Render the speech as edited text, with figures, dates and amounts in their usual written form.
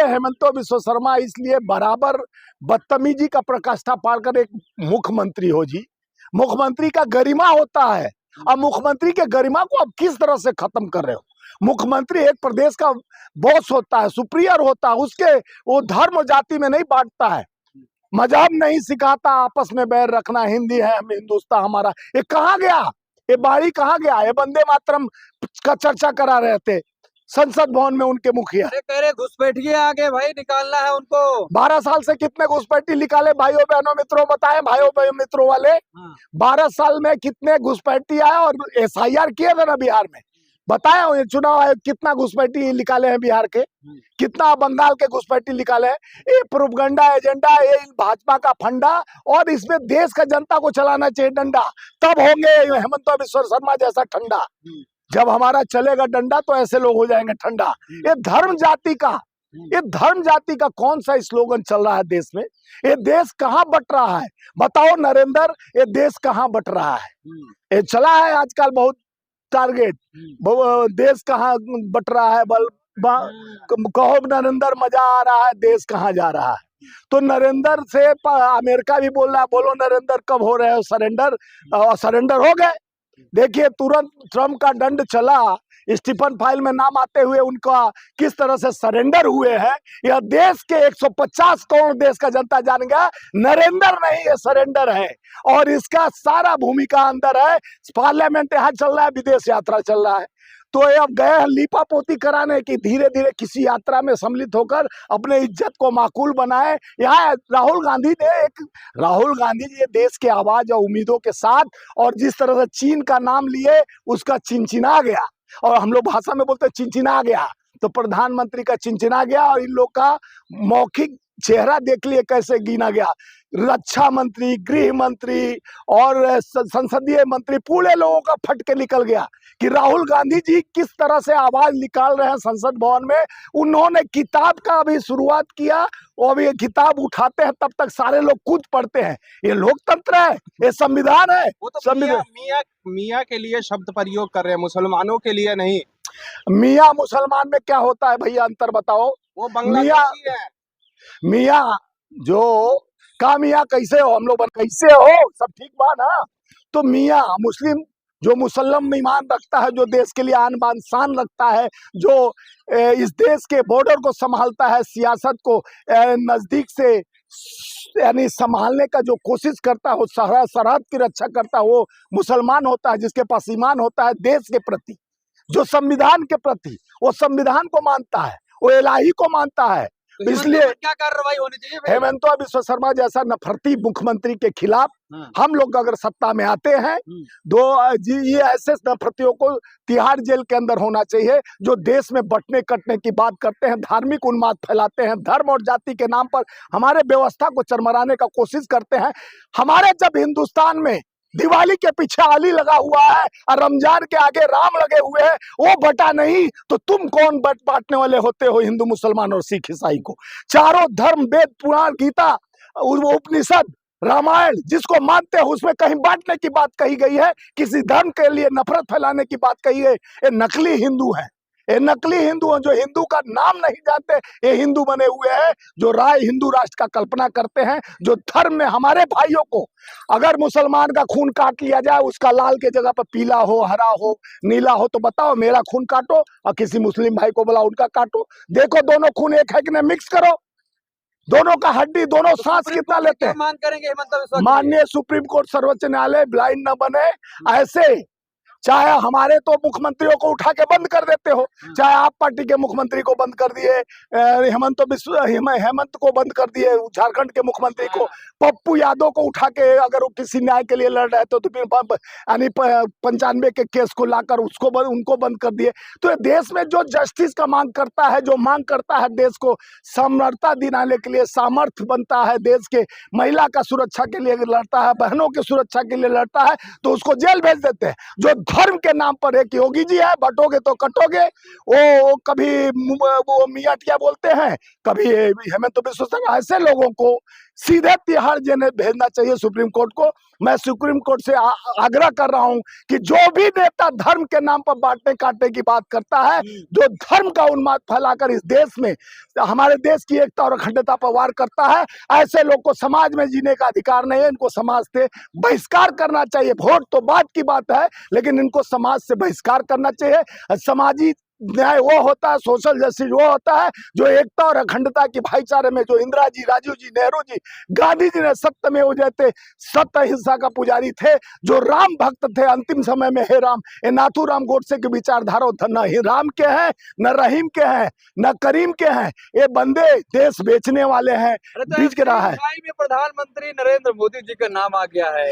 हेमंत बिश्व शर्मा इसलिए बराबर बदतमीजी का प्रकाष्ठा पालकर एक मुख्यमंत्री हो जी। मुख्यमंत्री का गरिमा होता है, अब मुख्यमंत्री के गरिमा को अब किस तरह से खत्म कर रहे हो। मुख्यमंत्री एक प्रदेश का बॉस होता है, सुप्रियर होता है, उसके वो धर्म जाति में नहीं बांटता है, मजहब नहीं सिखाता आपस में बैर रखना, हिंदी है हम हिंदुस्तान हमारा। ये कहाँ गया, ये बाड़ी कहाँ गया। ये वंदे मातरम का चर्चा करा रहे थे संसद भवन में उनके मुखिया। कह रहे घुसपैठिए आगे भाई, निकालना है उनको। 12 साल से कितने घुसपैठी निकाले भाइयों बहनों मित्रों, बताएं भाइयों बहनों मित्रों वाले। 12 साल में कितने घुसपैठी आए और SIR किए थे ना बिहार में, बताए चुनाव आयोग कितना घुसपैठी निकाले हैं बिहार के, कितना बंगाल के घुसपैठी निकाले हैं। ये प्रोपगंडा एजेंडा, ये भाजपा का फंडा, और इसमें देश का जनता को चलाना चाहिए डंडा, तब होंगे हेमंत बिश्व शर्मा जैसा ठंडा। जब हमारा चलेगा डंडा तो ऐसे लोग हो जाएंगे ठंडा। ये धर्म जाति का कौन सा स्लोगन चल रहा है देश में। ये देश कहाँ बट रहा है, बताओ नरेंद्र, ये देश कहाँ बट रहा है। ये चला है आजकल बहुत टारगेट, देश कहाँ बट रहा है, कहो नरेंद्र मजा आ रहा है, देश कहाँ जा रहा है। तो नरेंद्र से अमेरिका भी बोल रहा है, बोलो नरेंद्र कब हो रहे हो सरेंडर, और सरेंडर हो गए। देखिए तुरंत ट्रम्प का दंड चला, स्टीफन फाइल में नाम आते हुए उनका किस तरह से सरेंडर हुए हैं। यह देश के 150 करोड़ देश का जनता जान गया, नरेंद्र नहीं ये सरेंडर है, और इसका सारा भूमिका अंदर है। पार्लियामेंट यहाँ चल रहा है, विदेश यात्रा चल रहा है, तो ये अब गए लीपा पोती कराने की, धीरे धीरे किसी यात्रा में सम्मिलित होकर अपने इज्जत को माकूल बनाए। यहाँ राहुल गांधी जी देश के आवाज और उम्मीदों के साथ, और जिस तरह से चीन का नाम लिए उसका चिनचिना गया, और हम लोग भाषा में बोलते चिनचिना गया, तो प्रधानमंत्री का चिनचिना गया, और इन लोग का मौखिक चेहरा देख लिए कैसे गिना गया। रक्षा मंत्री, गृह मंत्री और संसदीय मंत्री, पूरे लोगों का फट के निकल गया कि राहुल गांधी जी किस तरह से आवाज निकाल रहे हैं संसद भवन में। उन्होंने किताब का अभी शुरुआत किया, और अभी किताब उठाते हैं तब तक सारे लोग कूद पड़ते हैं। ये लोकतंत्र है, ये संविधान है। वो तो मियाँ के लिए शब्द प्रयोग कर रहे हैं, मुसलमानों के लिए नहीं। मियाँ मुसलमान में क्या होता है भैया, अंतर बताओ। वो बांग्लादेशी है। मियाँ जो का मियाँ कैसे हो, हम लोग कैसे हो, सब ठीक बा ना। तो मियाँ मुस्लिम जो मुसल्लम ईमान रखता है, जो देश के लिए आन बान शान रखता है, जो इस देश के बॉर्डर को संभालता है, सियासत को नजदीक से यानी संभालने का जो कोशिश करता है, वो सरहद की रक्षा करता है, वो मुसलमान होता है। जिसके पास ईमान होता है देश के प्रति, जो संविधान के प्रति, वो संविधान को मानता है, वो इलाही को मानता है। तो इसलिए क्या कार्रवाई होनी चाहिए हेमंत बिश्व शर्मा जैसा नफरती मुख्यमंत्री के खिलाफ हम लोग अगर सत्ता में आते हैं, ये ऐसे नफरतियों को तिहाड़ जेल के अंदर होना चाहिए, जो देश में बंटने कटने की बात करते हैं, धार्मिक उन्माद फैलाते हैं, धर्म और जाति के नाम पर हमारे व्यवस्था को चरमराने का कोशिश करते हैं। हमारे जब हिंदुस्तान में दिवाली के पीछे अली लगा हुआ है और रमजान के आगे राम लगे हुए हैं, वो बटा नहीं तो तुम कौन बांटने वाले होते हो हिंदू मुसलमान और सिख ईसाई को। चारों धर्म, वेद पुराण गीता उपनिषद रामायण जिसको मानते हो उसमें कहीं बांटने की बात कही गई है, किसी धर्म के लिए नफरत फैलाने की बात कही है। ये नकली हिंदू है, ये नकली हिंदू हैं, जो हिंदू का नाम नहीं जानते, ये हिंदू बने हुए हैं, जो राय हिंदू राष्ट्र का कल्पना करते हैं, जो धर्म में हमारे भाइयों को अगर मुसलमान का खून काट लिया जाए, उसका लाल के जगह पर पीला हो, हरा हो, नीला हो, तो बताओ मेरा खून काटो और किसी मुस्लिम भाई को बोला उनका काटो, देखो दोनों खून एक है कि नहीं, मिक्स करो, दोनों का हड्डी, दोनों सांस कितना लेते हैं। मांग करेंगे माननीय सुप्रीम कोर्ट सर्वोच्च न्यायालय ब्लाइंड न बने। ऐसे चाहे हमारे तो मुख्यमंत्रियों को उठा के बंद कर देते हो, चाहे आप पार्टी के मुख्यमंत्री को बंद कर दिए, हेमंत को बंद कर दिए, झारखंड के मुख्यमंत्री को, पप्पू यादव को उठा के अगर वो किसी न्याय के लिए लड़ रहे थे तो फिर यानी 95 के केस को लाकर उनको बंद कर दिए। तो देश में जो जस्टिस का मांग करता है, जो मांग करता है देश को समर्था दिलाने के लिए, सामर्थ्य बनता है, देश के महिला का सुरक्षा के लिए लड़ता है, बहनों की सुरक्षा के लिए लड़ता है, तो उसको जेल भेज देते हैं। जो धर्म के नाम पर एक योगी जी है, बटोगे तो कटोगे। वो कभी वो मियाँ क्या बोलते हैं, कभी हेमंत बिश्व शर्मा, ऐसे लोगों को सीधे तिहाड़ जेल भेजना चाहिए सुप्रीम कोर्ट को। मैं सुप्रीम कोर्ट से आग्रह कर रहा हूं कि जो भी नेता धर्म के नाम पर बांटने काटने की बात करता है, जो धर्म का उन्माद फैलाकर इस देश में हमारे देश की एकता और अखंडता पर वार करता है, ऐसे लोग को समाज में जीने का अधिकार नहीं है। इनको समाज से बहिष्कार करना चाहिए। वोट तो बात की बात है, लेकिन इनको समाज से बहिष्कार करना चाहिए। समाजी न्याय वो होता है, सोशल जस्टिस वो होता है जो एकता और अखंडता की भाईचारे में, जो इंदिरा जी, राजीव जी, नेहरू जी, गांधी जी ने सत्यमेव जयते सत्य अहिंसा का पुजारी थे, जो राम भक्त थे अंतिम समय में। हे राम, ये नाथूराम गोडसे की विचारधारा न ही राम के हैं, न रहीम के हैं, न करीम के हैं। ये बंदे देश बेचने वाले हैं, बीच के रहा है। में प्रधानमंत्री नरेंद्र मोदी जी का नाम आ गया है।